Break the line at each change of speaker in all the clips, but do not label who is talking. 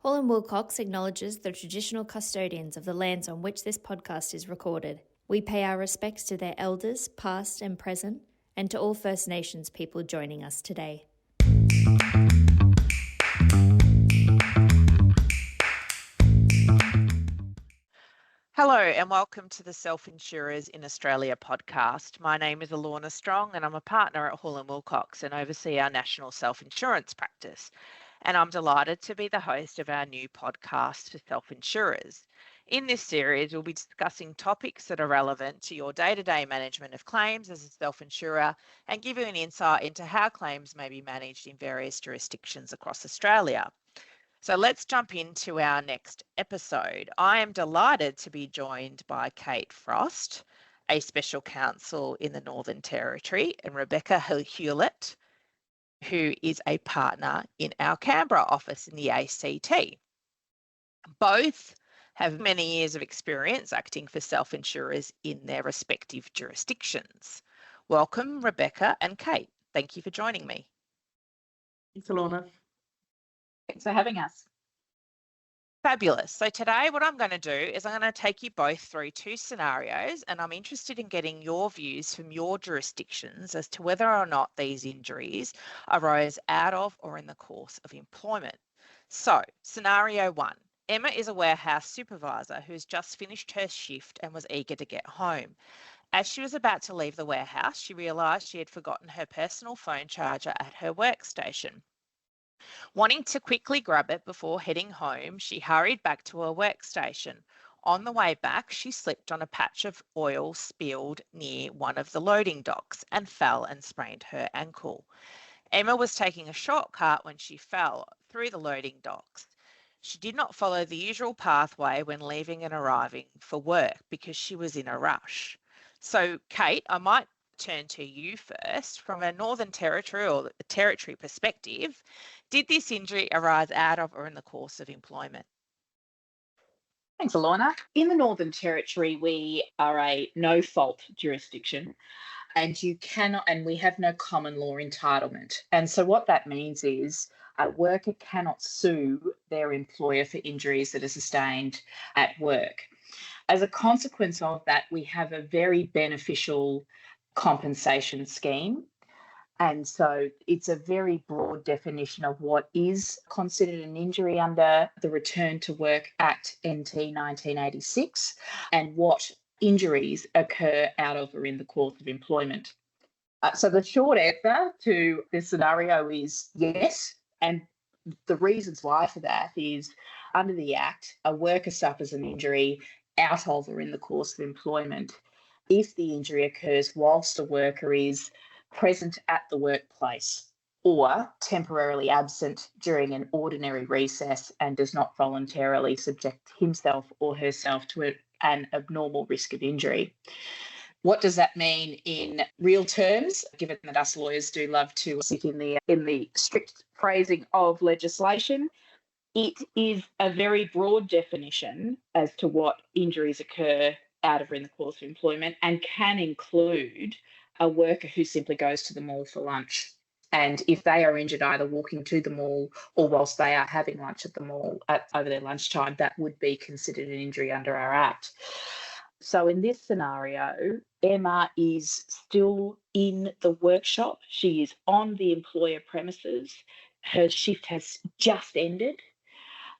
Hall & Wilcox acknowledges the traditional custodians of the lands on which this podcast is recorded. We pay our respects to their elders, past and present, and to all First Nations people joining us today.
Hello and welcome to the Self-insurers in Australia podcast. My name is Alorna Strong and I'm a partner at Hall & Wilcox and oversee our national self-insurance practice. And I'm delighted to be the host of our new podcast for self-insurers. In this series, we'll be discussing topics that are relevant to your day-to-day management of claims as a self-insurer and give you an insight into how claims may be managed in various jurisdictions across Australia. So let's jump into our next episode. I am delighted to be joined by Kate Frost, a special counsel in the Northern Territory, and Rebecca Hewlett, who is a partner in our Canberra office in the ACT. Both have many years of experience acting for self-insurers in their respective jurisdictions. Welcome, Rebecca and Kate. Thank you for joining me.
Thanks, Alorna.
Thanks for having us.
Fabulous. So today what I'm going to do is I'm going to take you both through two scenarios, and I'm interested in getting your views from your jurisdictions as to whether or not these injuries arose out of or in the course of employment. So scenario one, Emma is a warehouse supervisor who's just finished her shift and was eager to get home. As she was about to leave the warehouse, she realised she had forgotten her personal phone charger at her workstation. Wanting to quickly grab it before heading home, she hurried back to her workstation. On the way back, she slipped on a patch of oil spilled near one of the loading docks and fell and sprained her ankle. Emma was taking a shortcut when she fell through the loading docks. She did not follow the usual pathway when leaving and arriving for work because she was in a rush. So, Kate, I might turn to you first. From a Northern Territory or a territory perspective, did this injury arise out of or in the course of employment?
Thanks, Alorna. In the Northern Territory, we are a no-fault jurisdiction, and we have no common law entitlement. And so what that means is a worker cannot sue their employer for injuries that are sustained at work. As a consequence of that, we have a very beneficial compensation scheme. And so it's a very broad definition of what is considered an injury under the Return to Work Act NT 1986 and what injuries occur out of or in the course of employment. So the short answer to this scenario is yes. And the reasons why for that is under the Act, a worker suffers an injury out of or in the course of employment if the injury occurs whilst a worker is present at the workplace or temporarily absent during an ordinary recess and does not voluntarily subject himself or herself to an abnormal risk of injury. What does that mean in real terms, given that us lawyers do love to sit in the strict phrasing of legislation? It is a very broad definition as to what injuries occur out of or in the course of employment and can include a worker who simply goes to the mall for lunch. And if they are injured either walking to the mall or whilst they are having lunch at the mall over their lunchtime, that would be considered an injury under our Act. So in this scenario, Emma is still in the workshop. She is on the employer premises. Her shift has just ended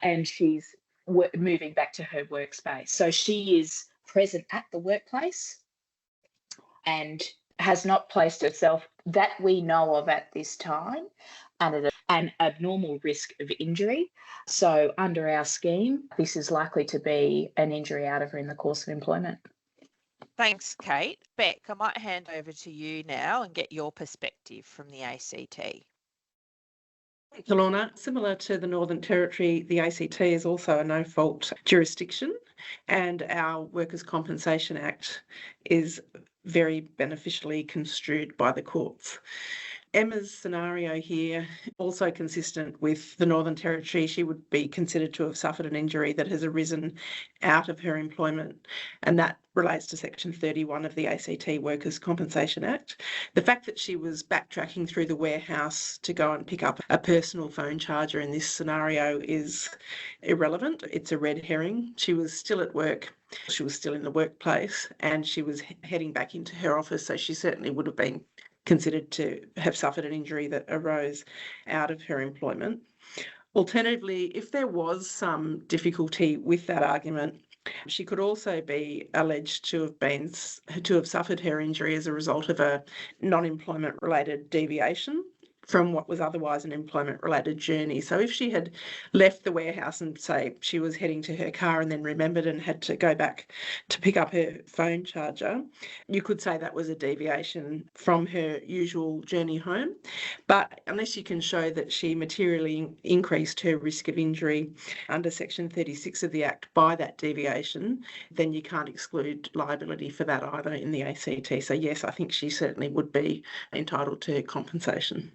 and she's moving back to her workspace. So she is present at the workplace and has not placed herself, that we know of at this time, at an abnormal risk of injury. So under our scheme, this is likely to be an injury out of or in the course of employment.
Thanks, Kate. Beck, I might hand over to you now and get your perspective from the ACT.
Thanks, Alorna. Similar to the Northern Territory, the ACT is also a no-fault jurisdiction, and our Workers' Compensation Act is very beneficially construed by the courts. Emma's scenario here, also consistent with the Northern Territory, she would be considered to have suffered an injury that has arisen out of her employment, and that relates to Section 31 of the ACT Workers' Compensation Act. The fact that she was backtracking through the warehouse to go and pick up a personal phone charger in this scenario is irrelevant. It's a red herring. She was still at work. She was still in the workplace, and she was heading back into her office, so she certainly would have been considered to have suffered an injury that arose out of her employment. Alternatively, if there was some difficulty with that argument, she could also be alleged to have suffered her injury as a result of a non-employment related deviation from what was otherwise an employment-related journey. So if she had left the warehouse and, say, she was heading to her car and then remembered and had to go back to pick up her phone charger, you could say that was a deviation from her usual journey home. But unless you can show that she materially increased her risk of injury under Section 36 of the Act by that deviation, then you can't exclude liability for that either in the ACT. So yes, I think she certainly would be entitled to compensation.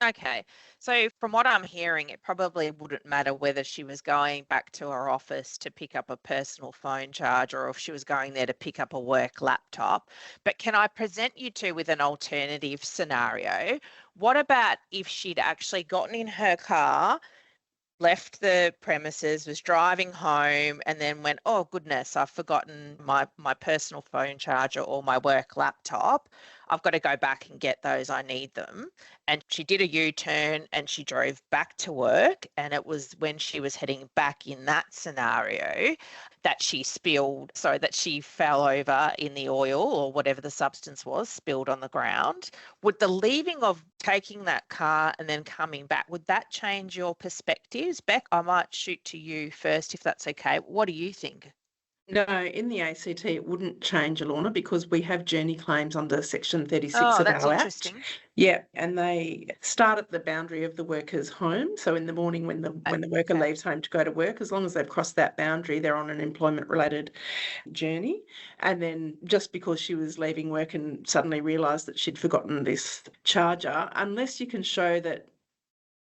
Okay, so from what I'm hearing, it probably wouldn't matter whether she was going back to her office to pick up a personal phone charger or if she was going there to pick up a work laptop. But can I present you two with an alternative scenario? What about if she'd actually gotten in her car, left the premises, was driving home, and then went, oh goodness, I've forgotten my personal phone charger or my work laptop. I've got to go back and get those. I need them. And she did a U-turn and she drove back to work. And it was when she was heading back in that scenario that she fell over in the oil or whatever the substance was, spilled on the ground. Would the leaving of taking that car and then coming back, would that change your perspectives? Beck, I might shoot to you first if that's okay. What do you think?
No, in the ACT, it wouldn't change, Alorna, because we have journey claims under Section 36
Oh,
of
that's
our
interesting.
Act. Yeah, and they start at the boundary of the worker's home. So in the morning when the worker
Okay.
leaves home to go to work, as long as they've crossed that boundary, they're on an employment-related journey. And then just because she was leaving work and suddenly realised that she'd forgotten this charger, unless you can show that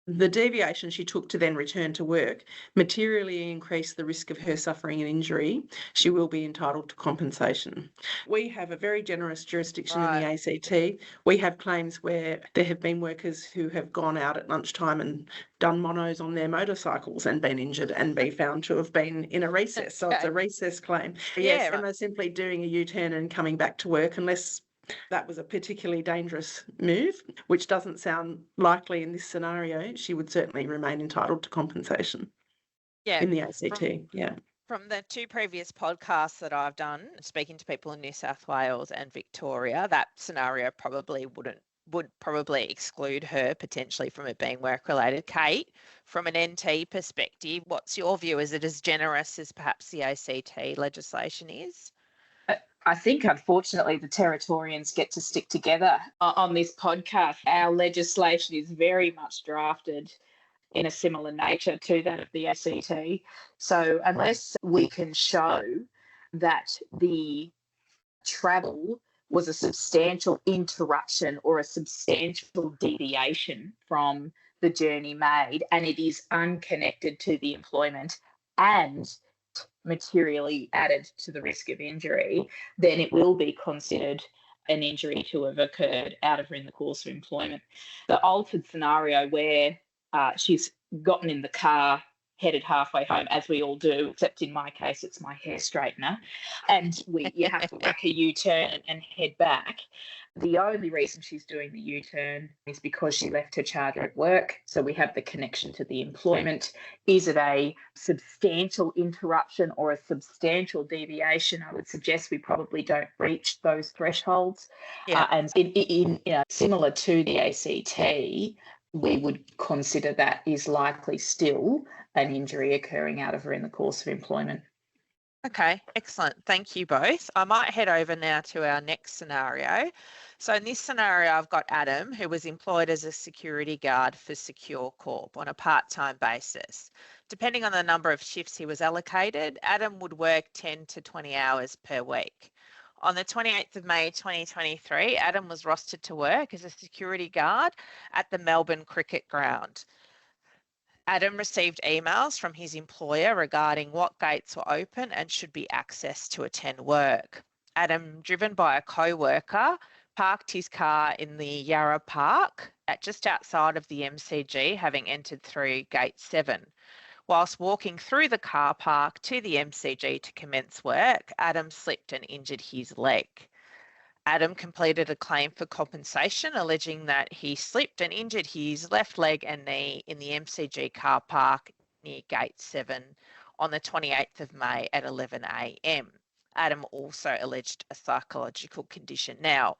the deviation she took to then return to work materially increased the risk of her suffering an injury, she will be entitled to compensation. We have a very generous jurisdiction in the ACT. We have claims where there have been workers who have gone out at lunchtime and done monos on their motorcycles and been injured and be found to have been in a recess. So it's a recess claim. Yes, and they're simply doing a U-turn and coming back to work unless that was a particularly dangerous move, which doesn't sound likely in this scenario. She would certainly remain entitled to compensation in the ACT.
From the two previous podcasts that I've done, speaking to people in New South Wales and Victoria, that scenario would probably exclude her potentially from it being work-related. Kate, from an NT perspective, what's your view? Is it as generous as perhaps the ACT legislation is?
I think, unfortunately, the Territorians get to stick together on this podcast. Our legislation is very much drafted in a similar nature to that of the ACT. So unless we can show that the travel was a substantial interruption or a substantial deviation from the journey made, and it is unconnected to the employment and materially added to the risk of injury, then it will be considered an injury to have occurred out of her in the course of employment. The altered scenario where she's gotten in the car, headed halfway home, as we all do, except in my case, it's my hair straightener, and you have to make a U-turn and head back. The only reason she's doing the U-turn is because she left her charger at work. So we have the connection to the employment. Is it a substantial interruption or a substantial deviation? I would suggest we probably don't reach those thresholds. And similar to the ACT, we would consider that is likely still an injury occurring out of her in the course of employment.
Okay, excellent. Thank you both. I might head over now to our next scenario. So in this scenario, I've got Adam, who was employed as a security guard for Secure Corp on a part-time basis. Depending on the number of shifts he was allocated, Adam would work 10 to 20 hours per week. On the 28th of May 2023, Adam was rostered to work as a security guard at the Melbourne Cricket Ground. Adam received emails from his employer regarding what gates were open and should be accessed to attend work. Adam, driven by a co-worker, parked his car in the Yarra Park at just outside of the MCG, having entered through Gate 7. Whilst walking through the car park to the MCG to commence work, Adam slipped and injured his leg. Adam completed a claim for compensation, alleging that he slipped and injured his left leg and knee in the MCG car park near Gate 7 on the 28th of May at 11 a.m. Adam also alleged a psychological condition. Now,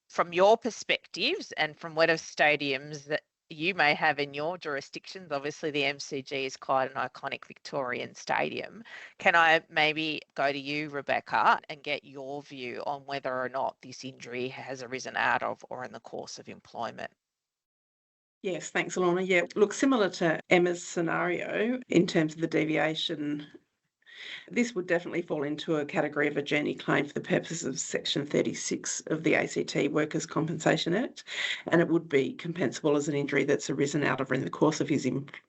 from your perspectives and from what stadiums that you may have in your jurisdictions, obviously the MCG is quite an iconic Victorian stadium. Can I maybe go to you, Rebecca, and get your view on whether or not this injury has arisen out of or in the course of employment?
Yes, thanks, Alana. Yeah, look, similar to Emma's scenario in terms of the deviation, this would definitely fall into a category of a journey claim for the purposes of Section 36 of the ACT Workers' Compensation Act, and it would be compensable as an injury that's arisen out of or in the course of his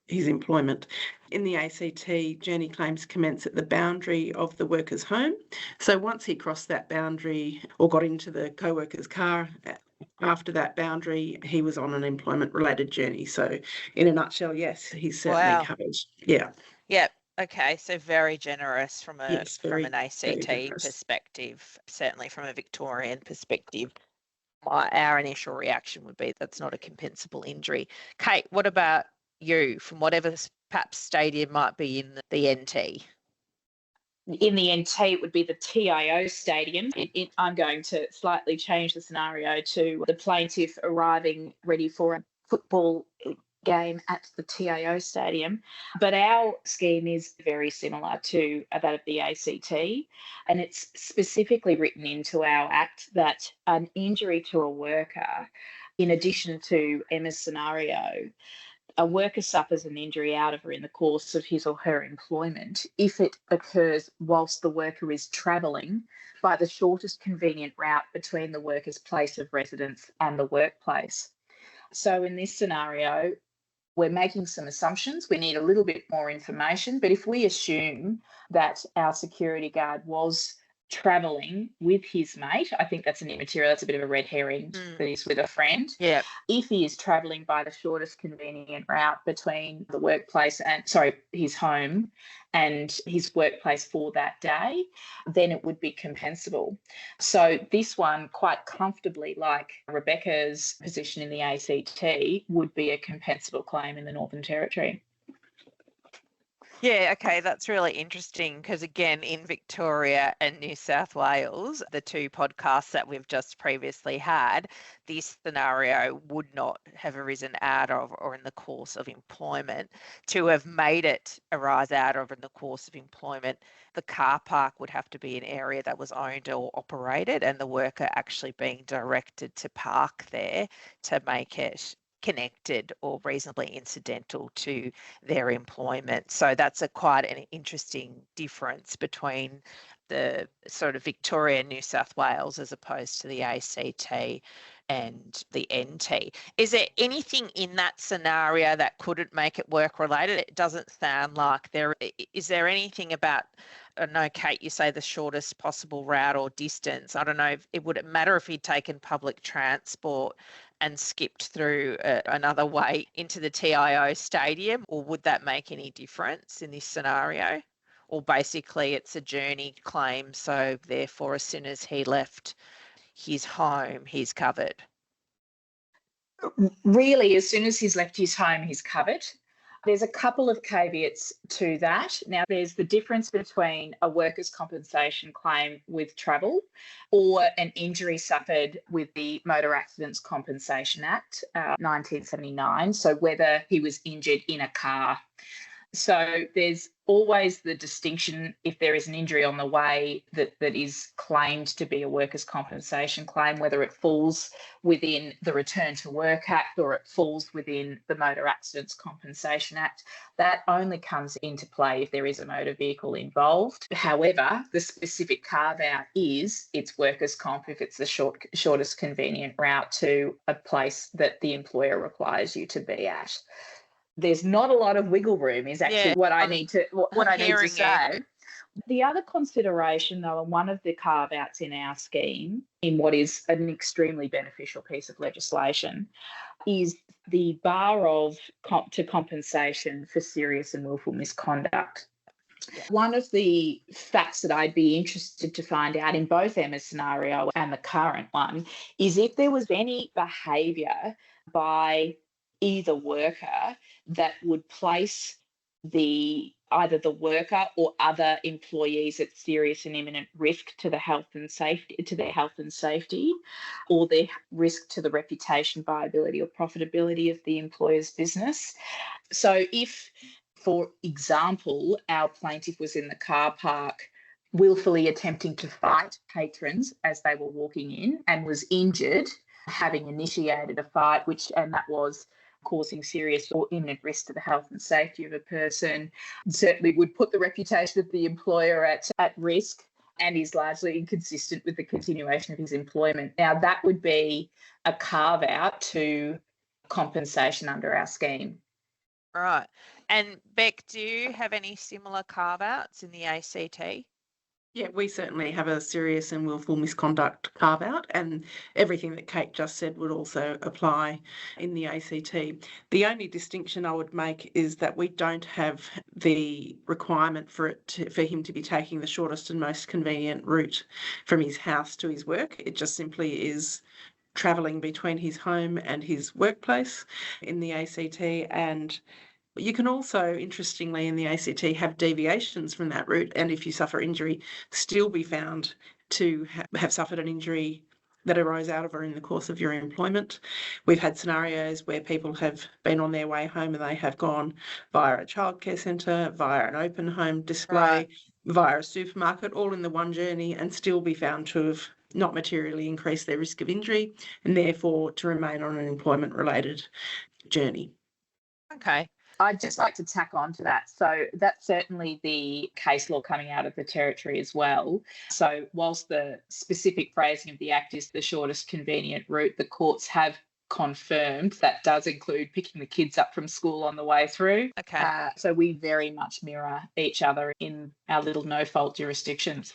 employment. In the ACT, journey claims commence at the boundary of the worker's home. So once he crossed that boundary or got into the co-worker's car, after that boundary, he was on an employment-related journey. So in a nutshell, yes, he's certainly covered. Yeah.
Yep. Okay, so very generous from an
very
ACT
generous.
perspective, certainly from a Victorian perspective. Our initial reaction would be that's not a compensable injury. Kate, what about you, from whatever perhaps stadium might be in the NT?
In the NT, it would be the TIO stadium. I'm going to slightly change the scenario to the plaintiff arriving ready for a football game at the TIO stadium. But our scheme is very similar to that of the ACT, and it's specifically written into our Act that an injury to a worker, in addition to Emma's scenario, a worker suffers an injury out of or in the course of his or her employment if it occurs whilst the worker is travelling by the shortest convenient route between the worker's place of residence and the workplace. So in this scenario, we're making some assumptions. We need a little bit more information, but if we assume that our security guard was travelling with his mate, I think that's an immaterial, that's a bit of a red herring, that he's with a friend.
Yeah.
If he is travelling by the shortest convenient route between the workplace and, his home and his workplace for that day, then it would be compensable. So this one, quite comfortably, like Rebecca's position in the ACT, would be a compensable claim in the Northern Territory.
Yeah, okay, that's really interesting because, again, in Victoria and New South Wales, the two podcasts that we've just previously had, this scenario would not have arisen out of or in the course of employment. To have made it arise out of in the course of employment, the car park would have to be an area that was owned or operated and the worker actually being directed to park there to make it connected or reasonably incidental to their employment. So that's quite an interesting difference between the sort of Victoria and New South Wales as opposed to the ACT and the NT. Is there anything in that scenario that couldn't make it work related? It doesn't sound like there is. There anything about, I know, Kate, you say the shortest possible route or distance. I don't know if it would matter if he'd taken public transport and skipped through another way into the TIO stadium, or would that make any difference in this scenario? Or basically it's a journey claim, so therefore as soon as he left his home, he's covered?
Really, as soon as he's left his home, he's covered. There's a couple of caveats to that. Now, there's the difference between a workers' compensation claim with travel or an injury suffered with the Motor Accidents Compensation Act, 1979. So whether he was injured in a car. So there's always the distinction if there is an injury on the way that is claimed to be a workers' compensation claim, whether it falls within the Return to Work Act or it falls within the Motor Accidents Compensation Act. That only comes into play if there is a motor vehicle involved. However, the specific carve-out is it's workers' comp if it's the shortest convenient route to a place that the employer requires you to be at. There's not a lot of wiggle room is actually what I need to say. The other consideration, though, and one of the carve-outs in our scheme, in what is an extremely beneficial piece of legislation, is the bar of compensation for serious and willful misconduct. One of the facts that I'd be interested to find out in both Emma's scenario and the current one is if there was any behaviour by either worker that would place either the worker or other employees at serious and imminent risk to their health and safety, or their risk to the reputation, viability, or profitability of the employer's business. So if, for example, our plaintiff was in the car park willfully attempting to fight patrons as they were walking in and was injured, having initiated a fight, and that was causing serious or imminent risk to the health and safety of a person, certainly would put the reputation of the employer at risk and is largely inconsistent with the continuation of his employment. Now, that would be a carve-out to compensation under our scheme.
Right. And Beck, do you have any similar carve-outs in the ACT?
Yeah, we certainly have a serious and willful misconduct carve-out, and everything that Kate just said would also apply in the ACT. The only distinction I would make is that we don't have the requirement for him to be taking the shortest and most convenient route from his house to his work. It just simply is travelling between his home and his workplace in the ACT, and you can also, interestingly, in the ACT, have deviations from that route, and if you suffer injury, still be found to have suffered an injury that arose out of or in the course of your employment. We've had scenarios where people have been on their way home and they have gone via a childcare centre, via an open home display, via a supermarket, all in the one journey, and still be found to have not materially increased their risk of injury and therefore to remain on an employment-related journey.
Okay.
I'd just like to tack on to that. So that's certainly the case law coming out of the Territory as well. So whilst the specific phrasing of the Act is the shortest convenient route, the courts have confirmed that does include picking the kids up from school on the way through.
Okay.
So we very much mirror each other in our little no-fault jurisdictions.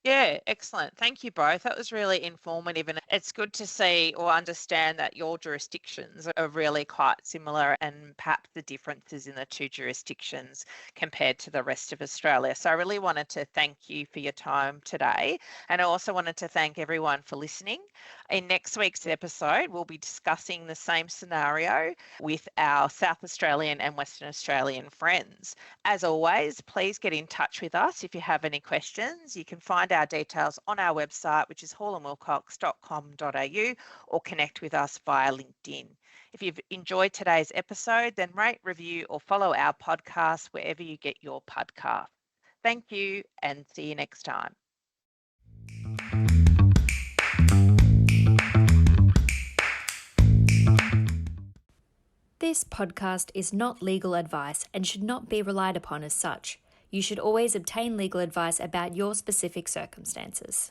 Yeah, excellent. Thank you both. That was really informative, and it's good to see or understand that your jurisdictions are really quite similar, and perhaps the differences in the two jurisdictions compared to the rest of Australia. So I really wanted to thank you for your time today, and I also wanted to thank everyone for listening. In next week's episode, we'll be discussing the same scenario with our South Australian and Western Australian friends. As always, please get in touch with us if you have any questions. You can find our details on our website, which is hallandwilcox.com.au, or connect with us via LinkedIn. If you've enjoyed today's episode, then rate, review, or follow our podcast wherever you get your podcast. Thank you, and see you next time.
This podcast is not legal advice and should not be relied upon as such. You should always obtain legal advice about your specific circumstances.